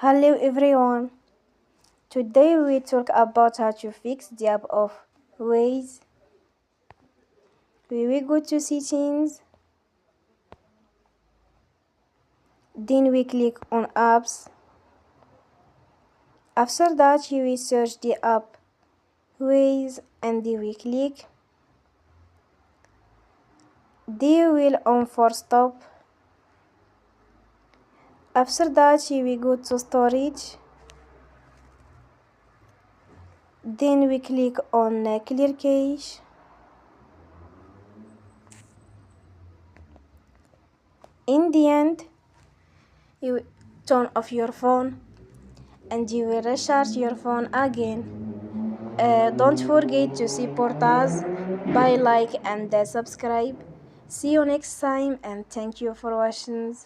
Hello everyone. Today we talk about how to fix the app of Waze. We will go to settings. Then we click on apps. After that you will search the app Waze and then we click. They will on for stop. After that you will go to storage. Then we click on clear cache. In the end, you turn off your phone and you will recharge your phone again. Don't forget to support us by like and subscribe. See you next time and thank you for watching.